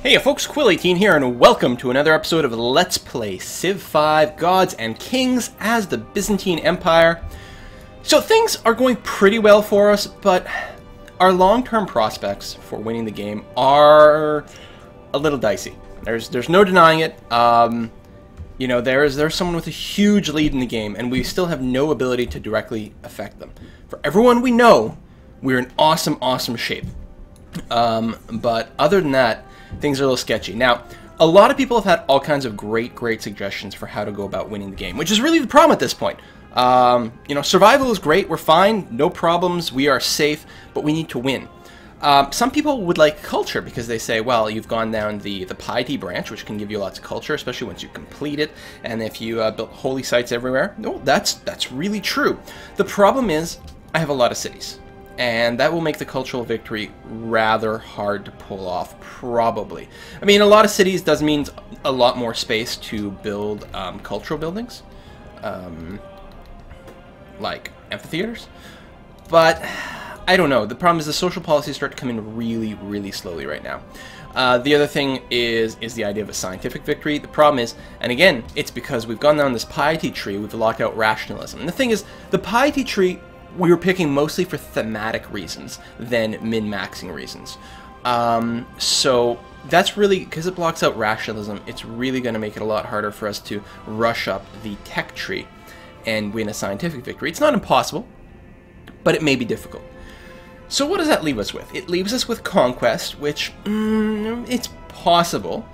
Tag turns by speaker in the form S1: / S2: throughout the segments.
S1: Hey folks, Quill18 here, and welcome to another episode of Let's Play Civ 5 Gods and Kings as the Byzantine Empire. So things are going pretty well for us, but our long-term prospects for winning the game are a little dicey. There's no denying it. You know, there's someone with a huge lead in the game, and we still have no ability to directly affect them. For everyone we know, we're in awesome shape. But other than that, things are a little sketchy. Now, a lot of people have had all kinds of great suggestions for how to go about winning the game, which is really the problem at this point. You know, survival is great, we're fine, no problems, we are safe, but we need to win. Some people would like culture because they say, well, you've gone down the piety branch, which can give you lots of culture, especially once you complete it, and if you built holy sites everywhere. No, that's really true. The problem is, I have a lot of cities. And that will make the cultural victory rather hard to pull off, probably. I mean, a lot of cities does mean a lot more space to build cultural buildings, like amphitheaters. But I don't know. The problem is the social policies start to come in really slowly right now. The other thing is the idea of a scientific victory. The problem is, and again, it's because we've gone down this piety tree, we've locked out rationalism. And the thing is, the piety tree, we were picking mostly for thematic reasons than min-maxing reasons. So that's really, because it blocks out rationalism, it's really going to make it a lot harder for us to rush up the tech tree and win a scientific victory. It's not impossible, but it may be difficult. So what does that leave us with? It leaves us with conquest, which, it's possible.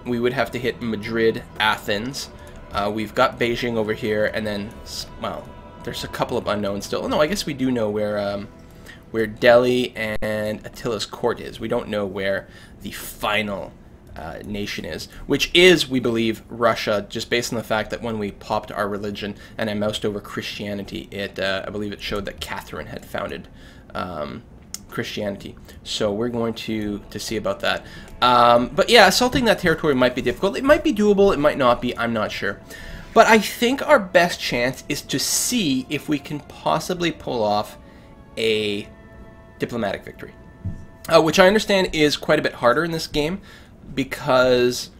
S1: We would have to hit Madrid, Athens. We've got Beijing over here, and then, well, there's a couple of unknowns still. No, I guess we do know where Delhi and Attila's court is. We don't know where the final nation is, which is, we believe, Russia, just based on the fact that when we popped our religion and I moused over Christianity, I believe it showed that Catherine had founded Christianity. So we're going to see about that. But yeah, assaulting that territory might be difficult. It might be doable, it might not be, I'm not sure. But I think our best chance is to see if we can possibly pull off a diplomatic victory. Which I understand is quite a bit harder in this game because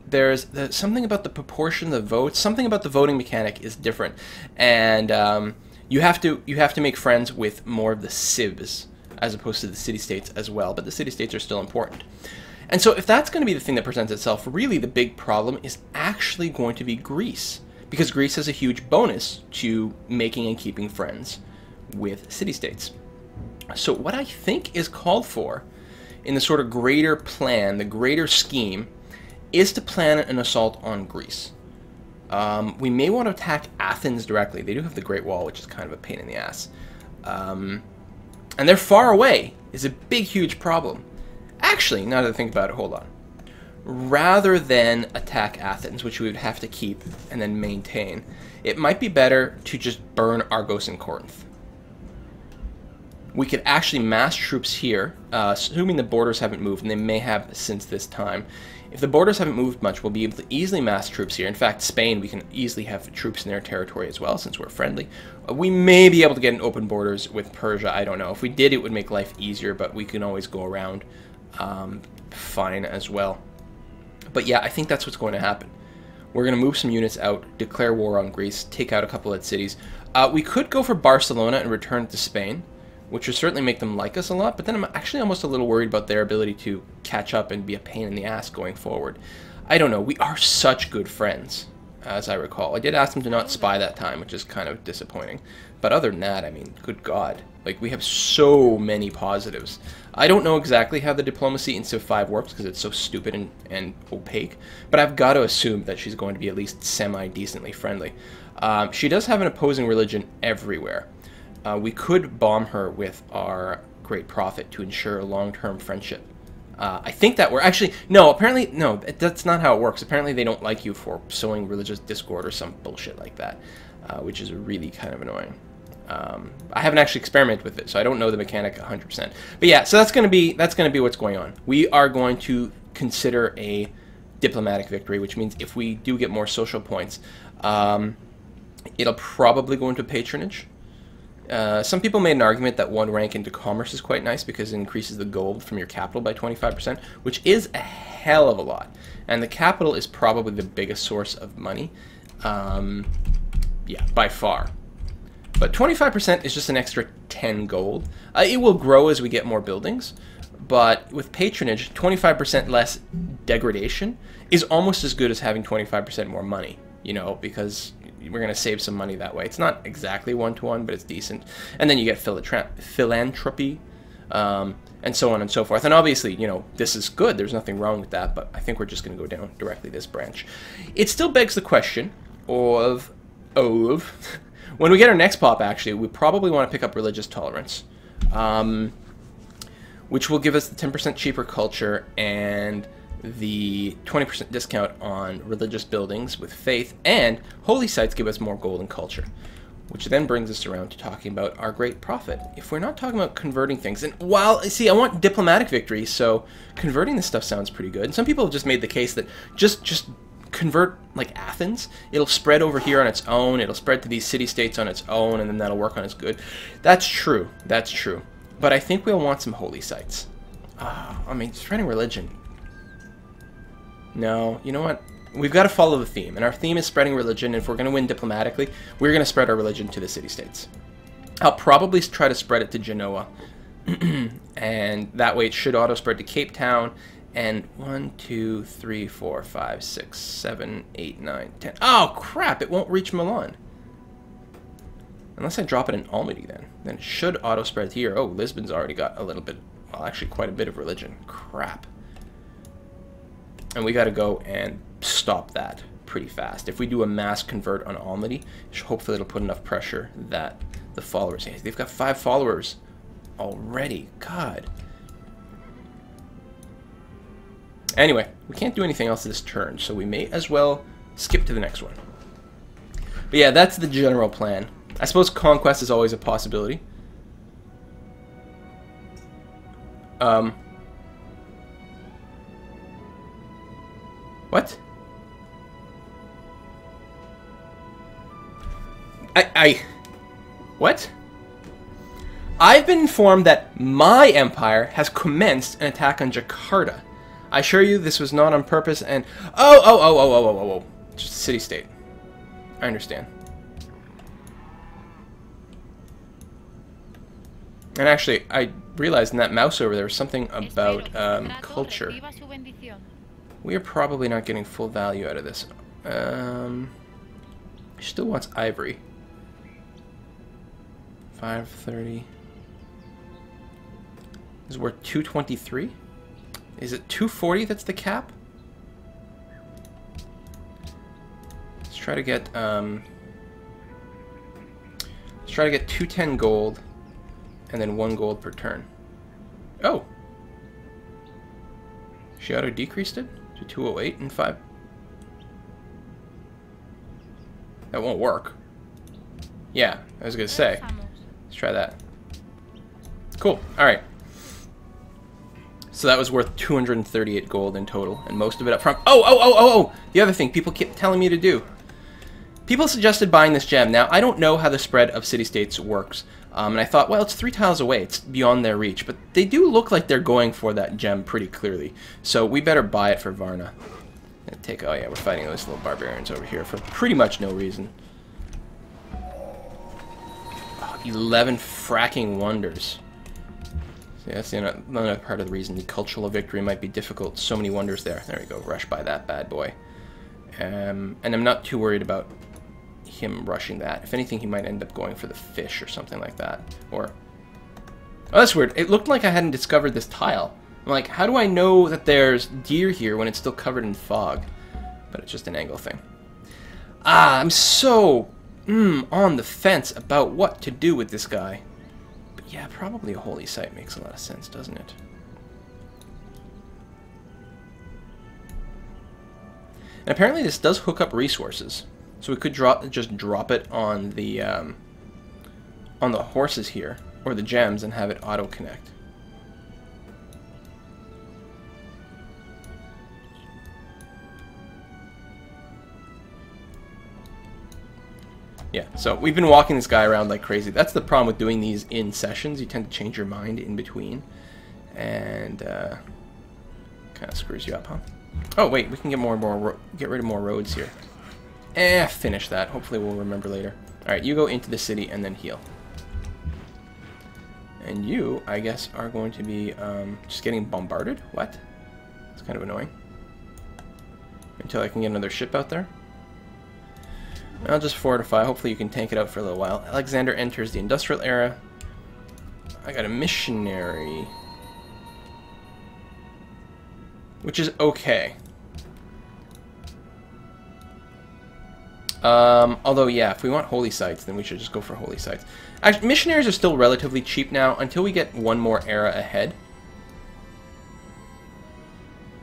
S1: there's something about the proportion of the votes, something about the voting mechanic is different. And you have to make friends with more of the civs as opposed to the city-states as well, but the city-states are still important. And so if that's going to be the thing that presents itself, really the big problem is actually going to be Greece. Because Greece has a huge bonus to making and keeping friends with city-states. So what I think is called for in the sort of greater plan, the greater scheme, is to plan an assault on Greece. We may want to attack Athens directly. They do have the Great Wall, which is kind of a pain in the ass. And they're far away is a big, huge problem. Actually, now that I think about it, hold on. Rather than attack Athens, which we would have to keep and then maintain, it might be better to just burn Argos and Corinth. We could actually mass troops here, assuming the borders haven't moved, and they may have since this time. If the borders haven't moved much, we'll be able to easily mass troops here. In fact, Spain, we can easily have troops in their territory as well, since we're friendly. We may be able to get an open borders with Persia, I don't know. If we did, it would make life easier, but we can always go around fine as well. But yeah, I think that's what's going to happen. We're going to move some units out, declare war on Greece, take out a couple of cities. We could go for Barcelona and return it to Spain, which would certainly make them like us a lot, but then I'm actually almost a little worried about their ability to catch up and be a pain in the ass going forward. I don't know, we are such good friends, as I recall. I did ask them to not spy that time, which is kind of disappointing. But other than that, I mean, good God. Like, we have so many positives. I don't know exactly how the diplomacy in Civ 5 works because it's so stupid and opaque, but I've got to assume that she's going to be at least semi-decently friendly. She does have an opposing religion everywhere. We could bomb her with our great prophet to ensure a long-term friendship. I think that we're actually... No, apparently... No, that's not how it works. Apparently they don't like you for sowing religious discord or some bullshit like that, which is really kind of annoying. I haven't actually experimented with it, so I don't know the mechanic 100%. But yeah, so that's going to be what's going on. We are going to consider a diplomatic victory, which means if we do get more social points, it'll probably go into patronage. Some people made an argument that one rank into commerce is quite nice because it increases the gold from your capital by 25%, which is a hell of a lot. And the capital is probably the biggest source of money, yeah, by far. But 25% is just an extra 10 gold. It will grow as we get more buildings, but with patronage, 25% less degradation is almost as good as having 25% more money, you know, because we're going to save some money that way. It's not exactly one-to-one, but it's decent. And then you get philanthropy, and so on and so forth. And obviously, you know, this is good. There's nothing wrong with that, but I think we're just going to go down directly this branch. It still begs the question of when we get our next pop, actually, we probably want to pick up religious tolerance, which will give us the 10% cheaper culture and the 20% discount on religious buildings with faith, and holy sites give us more gold and culture, which then brings us around to talking about our great profit. If we're not talking about converting things, and while, see, I want diplomatic victory, so converting this stuff sounds pretty good. And some people have just made the case that just convert like Athens, it'll spread over here on its own, it'll spread to these city-states on its own, and then that'll work on its good. That's true, that's true. But I think we'll want some holy sites. I mean, spreading religion. No, you know what? We've got to follow the theme, and our theme is spreading religion, and if we're going to win diplomatically, we're going to spread our religion to the city-states. I'll probably try to spread it to Genoa, and that way it should auto-spread to Cape Town, and 1, 2, 3, 4, 5, 6, 7, 8, 9, 10. Oh, crap! It won't reach Milan. Unless I drop it in Almaty, then it should auto-spread here. Oh, Lisbon's already got a little bit, well, actually quite a bit of religion. Crap. And we got to go and stop that pretty fast. If we do a mass convert on Almaty, hopefully it'll put enough pressure that the followers... They've got 5 followers already. God. Anyway, we can't do anything else this turn, so we may as well skip to the next one. But yeah, that's the general plan. I suppose conquest is always a possibility. What? What? I've been informed that my empire has commenced an attack on Jakarta. I assure you this was not on purpose and... Oh. Just a city-state. I understand. And actually, I realized in that mouse over there was something about culture. We are probably not getting full value out of this. She still wants ivory. 530. This is worth 223? Is it 240 that's the cap? Let's try to get 210 gold and then 1 gold per turn. Oh! She auto decreased it to 208 and 5. That won't work. Yeah, I was gonna say. Let's try that. Cool. Alright. So that was worth 238 gold in total, and most of it up front. Oh! The other thing people keep telling me to do. People suggested buying this gem. Now, I don't know how the spread of city-states works, and I thought, well, it's 3 tiles away. It's beyond their reach, but they do look like they're going for that gem pretty clearly. So we better buy it for Varna. Take, oh yeah, we're fighting those little barbarians over here for pretty much no reason. 11 fracking wonders. See, that's another part of the reason the cultural victory might be difficult. So many wonders there. There we go. Rush by that bad boy. And I'm not too worried about him rushing that. If anything, he might end up going for the fish or something like that. Or... Oh, that's weird. It looked like I hadn't discovered this tile. I'm like, how do I know that there's deer here when it's still covered in fog? But it's just an angle thing. Ah, I'm so... on the fence about what to do with this guy. But yeah, probably a holy site makes a lot of sense, doesn't it? And apparently this does hook up resources. So we could just drop it on the horses here, or the gems, and have it auto-connect. Yeah, so we've been walking this guy around like crazy. That's the problem with doing these in sessions. You tend to change your mind in between. And kind of screws you up, huh? Oh, wait, we can get get rid of more roads here. Finish that. Hopefully we'll remember later. Alright, you go into the city and then heal. And you, I guess, are going to be just getting bombarded? What? It's kind of annoying. Until I can get another ship out there. I'll just fortify. Hopefully you can tank it out for a little while. Alexander enters the industrial era. I got a missionary. Which is okay. Although, yeah, if we want holy sites, then we should just go for holy sites. Actually, missionaries are still relatively cheap now until we get one more era ahead.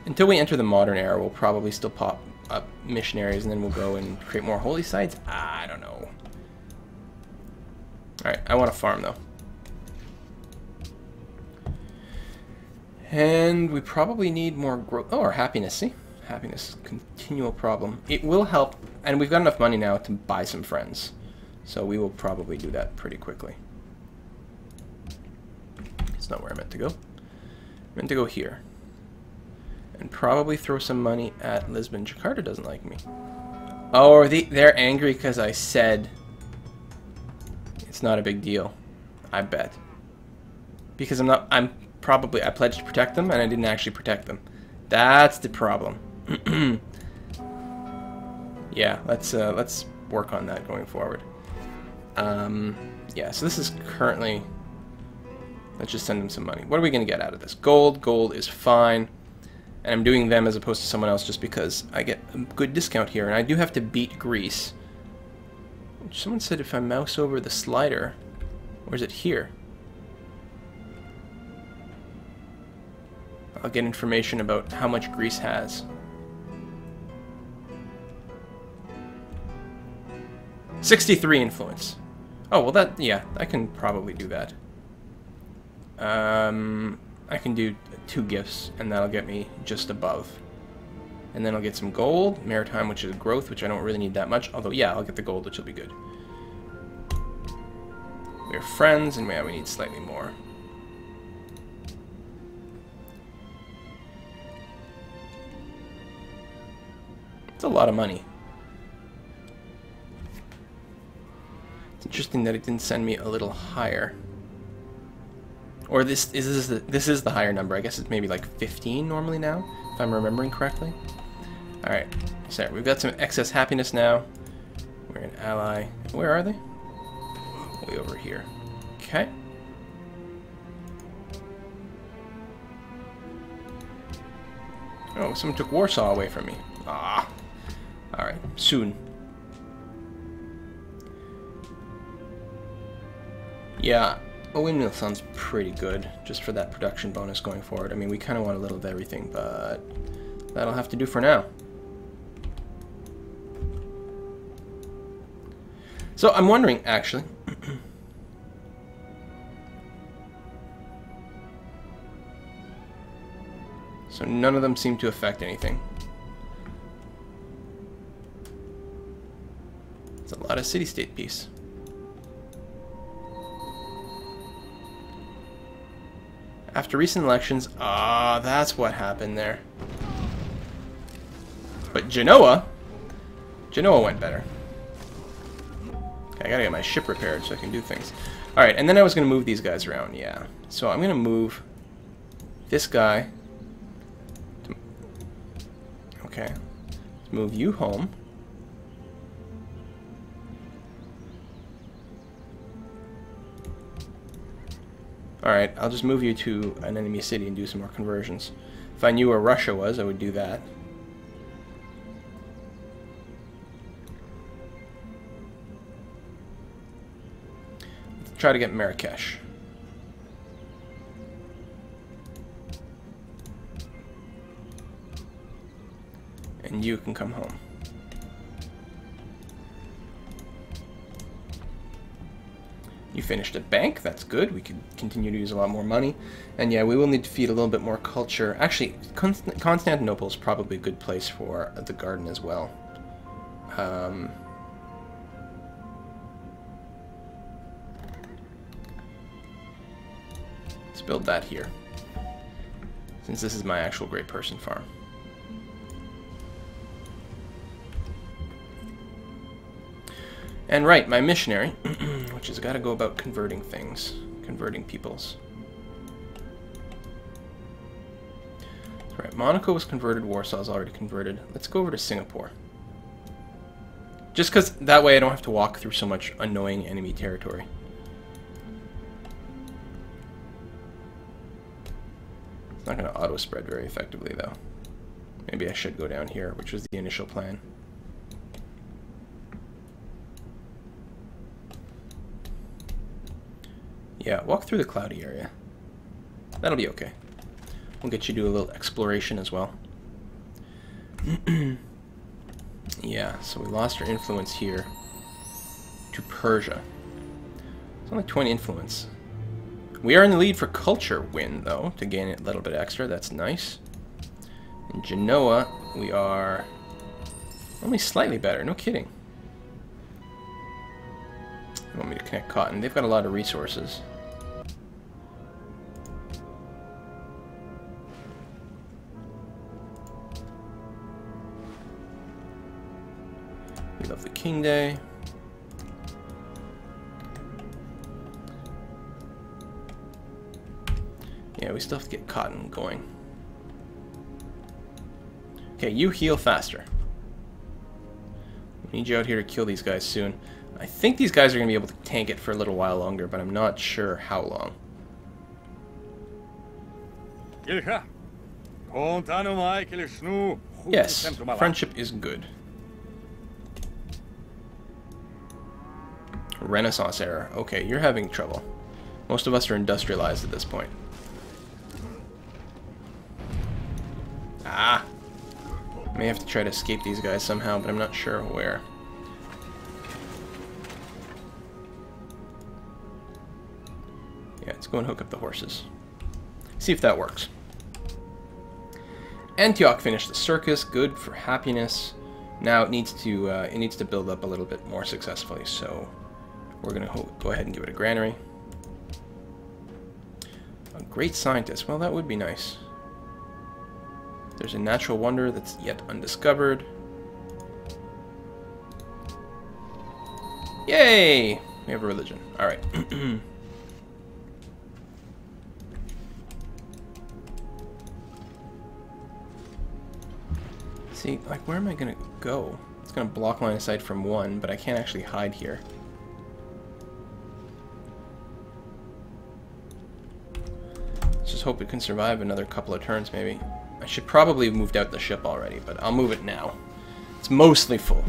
S1: Until we enter the modern era, we'll probably still pop up missionaries, and then we'll go and create more holy sites. I don't know. Alright, I want to farm, though. And we probably need more growth. Oh, or happiness, see? Happiness is a continual problem. It will help, and we've got enough money now to buy some friends. So we will probably do that pretty quickly. It's not where I meant to go. I meant to go here. And probably throw some money at Lisbon. Jakarta doesn't like me. Oh, they're angry because I said it's not a big deal. I bet. Because I pledged to protect them and I didn't actually protect them. That's the problem. Yeah, let's work on that going forward. Yeah, so this is currently... Let's just send them some money. What are we going to get out of this? Gold. Gold is fine. And I'm doing them as opposed to someone else just because I get a good discount here. And I do have to beat Greece. Someone said if I mouse over the slider... Or is it here? I'll get information about how much Greece has. 63 influence. Oh, well that, yeah, I can probably do that. I can do 2 gifts, and that'll get me just above. And then I'll get some gold, maritime, which is growth, which I don't really need that much. Although, yeah, I'll get the gold, which will be good. We're friends, and yeah, we need slightly more. It's a lot of money. It's interesting that it didn't send me a little higher. Or this is the higher number. I guess it's maybe like 15 normally now, if I'm remembering correctly. Alright, so we've got some excess happiness now. We're an ally. Where are they? Way over here. Okay. Oh, someone took Warsaw away from me. Ah. Alright, soon. Yeah, a windmill sounds pretty good, just for that production bonus going forward. I mean, we kind of want a little of everything, but that'll have to do for now. So I'm wondering, actually, so none of them seem to affect anything. It's a lot of city-state peace. After recent elections, that's what happened there. But Genoa went better. Okay, I gotta get my ship repaired so I can do things. Alright, and then I was gonna move these guys around, yeah. So I'm gonna move this guy. Okay. Let's move you home. Alright, I'll just move you to an enemy city and do some more conversions. If I knew where Russia was, I would do that. Let's try to get Marrakesh. And you can come home. You finished a bank, that's good. We could continue to use a lot more money. And yeah, we will need to feed a little bit more culture. Actually, Constantinople is probably a good place for the garden as well. build that here, since this is my actual great person farm. And right, my missionary, which has got to go about converting things, converting peoples. Right, Monaco was converted, Warsaw's already converted. Let's go over to Singapore. Just because that way I don't have to walk through so much annoying enemy territory. It's not going to auto-spread very effectively, though. Maybe I should go down here, which was the initial plan. Yeah, walk through the cloudy area. That'll be okay. We'll get you to do a little exploration as well. Yeah, so we lost our influence here to Persia. It's only 20 influence. We are in the lead for culture win, though, to gain a little bit extra. That's nice. In Genoa, we are only slightly better. No kidding. They want me to connect cotton. They've got a lot of resources. We love the King Day. Yeah, we still have to get cotton going. Okay, you heal faster. We need you out here to kill these guys soon. I think these guys are going to be able to tank it for a little while longer, but I'm not sure how long. Yes, friendship is good. Renaissance era. Okay, you're having trouble. Most of us are industrialized at this point. Ah! May have to try to escape these guys somehow, but I'm not sure where. Yeah, let's go and hook up the horses. See if that works. Antioch finished the circus. Good for happiness. Now it needs to build up a little bit more successfully, so we're going to go ahead and give it a granary. A great scientist. Well, that would be nice. There's a natural wonder that's yet undiscovered. Yay! We have a religion. Alright. See, like, where am I going to go? It's going to block line of sight from one, but I can't actually hide here. Let's just hope it can survive another couple of turns, maybe. I should probably have moved out the ship already, but I'll move it now. It's mostly full.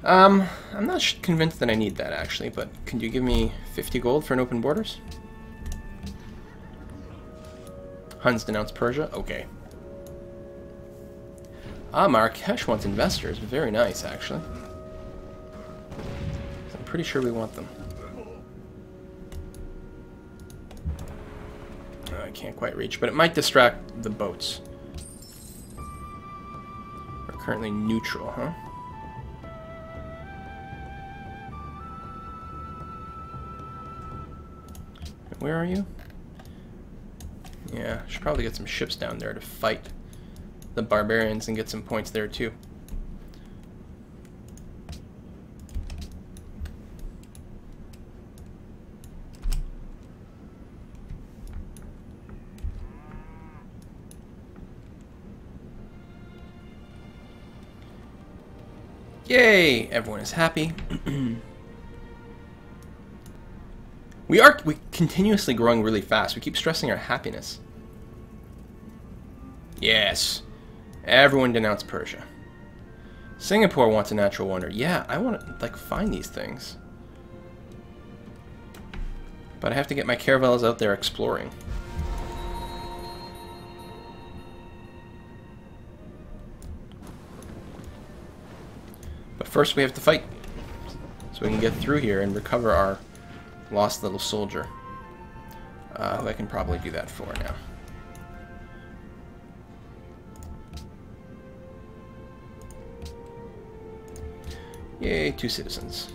S1: I'm not convinced that I need that, actually, but can you give me 50 gold for an open borders? Huns denounce Persia? Okay. Ah, Marrakesh wants investors. Very nice, actually. I'm pretty sure we want them. I can't quite reach, but it might distract the boats. We're currently neutral, huh? Where are you? Yeah, should probably get some ships down there to fight the barbarians and get some points there too. Yay! Everyone is happy. We continuously growing really fast. We keep stressing our happiness. Yes. Everyone denounce Persia. Singapore wants a natural wonder. Yeah, I want to, like, find these things. But I have to get my caravels out there exploring. But first we have to fight. So we can get through here and recover our lost little soldier. Who I can probably do that for now. Yay, 2 citizens.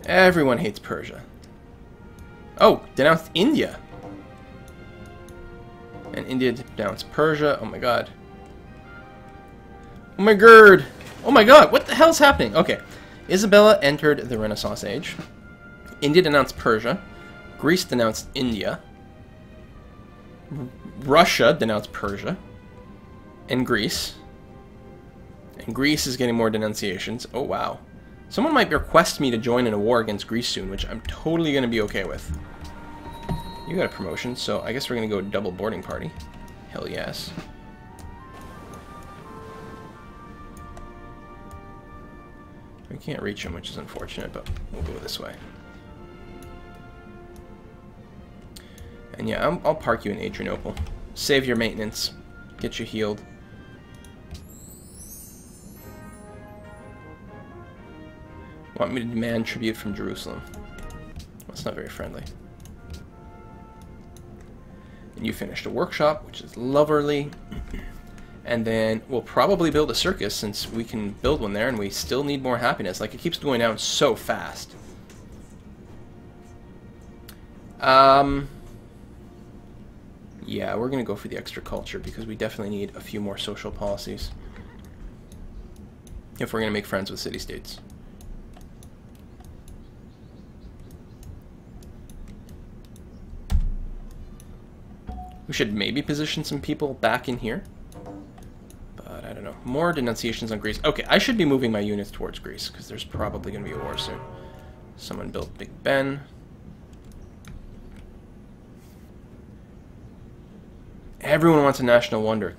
S1: Everyone hates Persia. Oh, denounced India. And India denounced Persia. Oh my god. Oh my god. Oh my god, what the hell's happening? Okay. Isabella entered the Renaissance age. India denounced Persia. Greece denounced India. Russia denounced Persia. And Greece. And Greece is getting more denunciations. Oh wow. Someone might request me to join in a war against Greece soon, which I'm totally going to be okay with. You got a promotion, so I guess we're going to go double boarding party. Hell yes. We can't reach him, which is unfortunate, but we'll go this way. And yeah, I'll park you in Adrianople. Save your maintenance. Get you healed. Want me to demand tribute from Jerusalem? That's not very friendly. And you finished a workshop, which is lovely. And then we'll probably build a circus, since we can build one there, and we still need more happiness. Like, it keeps going down so fast. Yeah, we're going to go for the extra culture, because we definitely need a few more social policies. If we're going to make friends with city-states. We should maybe position some people back in here. But I don't know. More denunciations on Greece. Okay, I should be moving my units towards Greece, because there's probably going to be a war soon. Someone built Big Ben. Everyone wants a national wonder.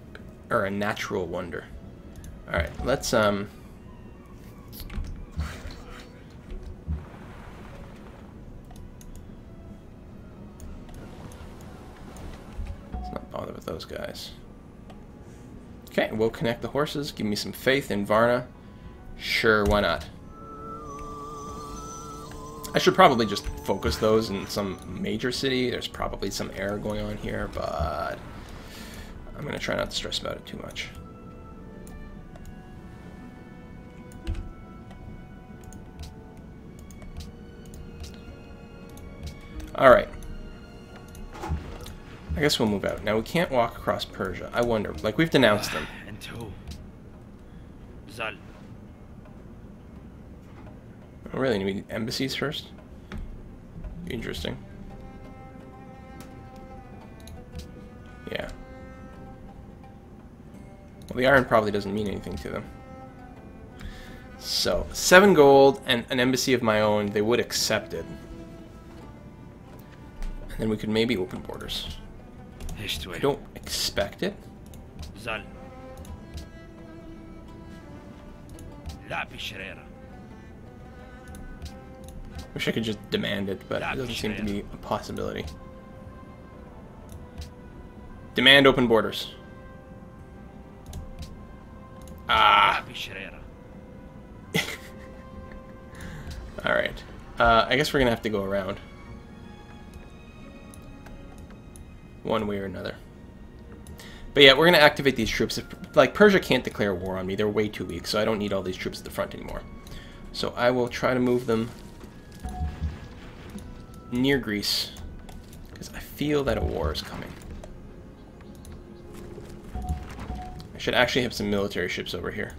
S1: Or a natural wonder. Alright, let's, Let's not bother with those guys. Okay, we'll connect the horses. Give me some faith in Varna. Sure, why not? I should probably just focus those in some major city. There's probably some error going on here, but I'm going to try not to stress about it too much. Alright. I guess we'll move out. Now, we can't walk across Persia. I wonder. Like, we've denounced them. Oh, really? We need embassies first? Interesting. Yeah. Well, the iron probably doesn't mean anything to them. So, 7 gold and an embassy of my own. They would accept it. And then we could maybe open borders. I don't expect it. Wish I could just demand it, but it doesn't seem to be a possibility. Demand open borders. Ah. Alright. I guess we're gonna have to go around. One way or another. But yeah, we're going to activate these troops. Like, Persia can't declare war on me. They're way too weak, so I don't need all these troops at the front anymore. So I will try to move them near Greece, because I feel that a war is coming. I should actually have some military ships over here.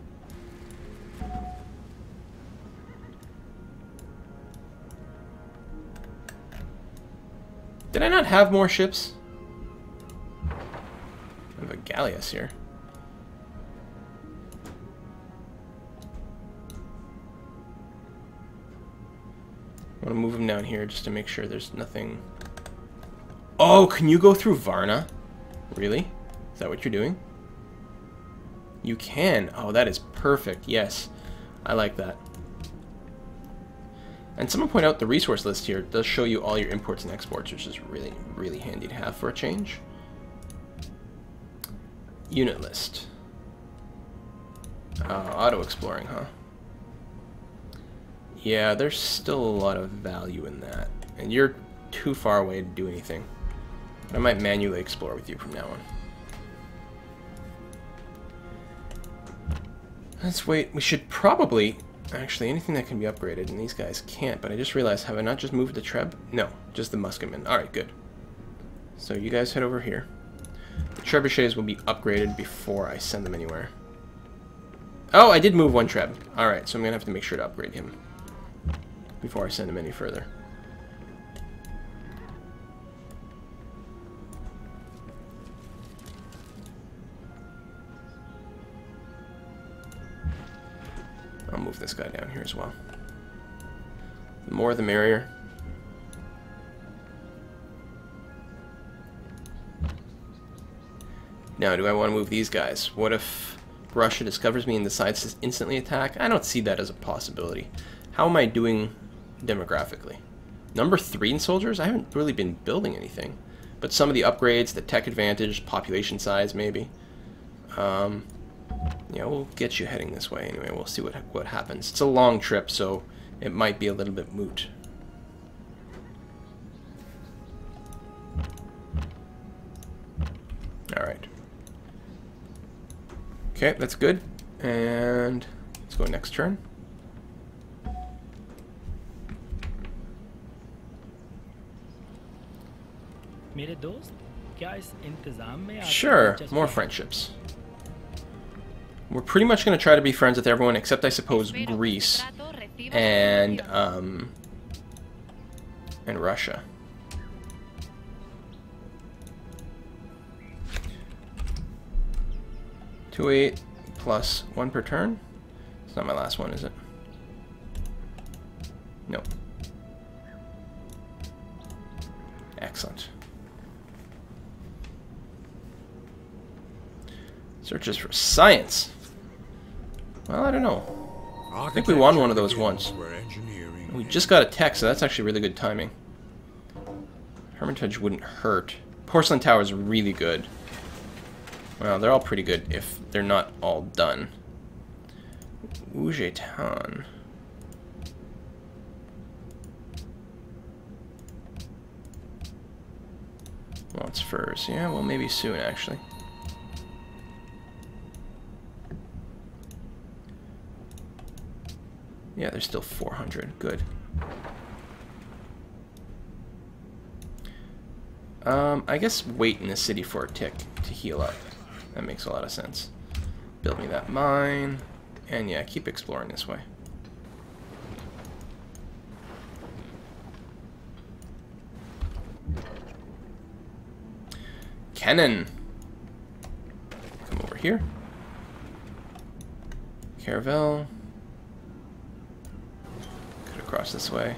S1: Did I not have more ships? I have a galleass here. I want to move him down here just to make sure there's nothing. Oh, can you go through Varna? Really? Is that what you're doing? You can. Oh, that is perfect. Yes. I like that. And someone point out the resource list here does show you all your imports and exports, which is really, really handy to have for a change. Unit list. Auto-exploring, huh? Yeah, there's still a lot of value in that. And you're too far away to do anything. I might manually explore with you from now on. Let's wait. We should probably... Actually, anything that can be upgraded, and these guys can't, but I just realized, have I not just moved the Treb? No, just the Musketmen. Alright, good. So you guys head over here. The trebuchets will be upgraded before I send them anywhere. Oh, I did move one Treb. Alright, so I'm going to have to make sure to upgrade him before I send him any further. I'll move this guy down here as well. The more the merrier. Now, do I want to move these guys? What if Russia discovers me and decides to instantly attack? I don't see that as a possibility. How am I doing demographically? Number 3 in soldiers? I haven't really been building anything. But some of the upgrades, the tech advantage, population size maybe. Yeah, we'll get you heading this way anyway. We'll see what happens. It's a long trip, so it might be a little bit moot. Alright. Okay, that's good. And let's go next turn. Sure, more friendships. We're pretty much going to try to be friends with everyone except, I suppose, Greece and Russia. +8 plus 1 per turn. It's not my last one, is it? No. Excellent. Searches for science. Well, I don't know. I think we won one of those once. We just got a tech, so that's actually really good timing. Hermitage wouldn't hurt. Porcelain Tower is really good. Well, they're all pretty good if they're not all done. Ujetan. Wants furs. Yeah, well, maybe soon, actually. Yeah, there's still 400. Good. I guess wait in the city for a tick to heal up. That makes a lot of sense. Build me that mine. And yeah, keep exploring this way. Cannon. Come over here. Caravel. Could have crossed this way.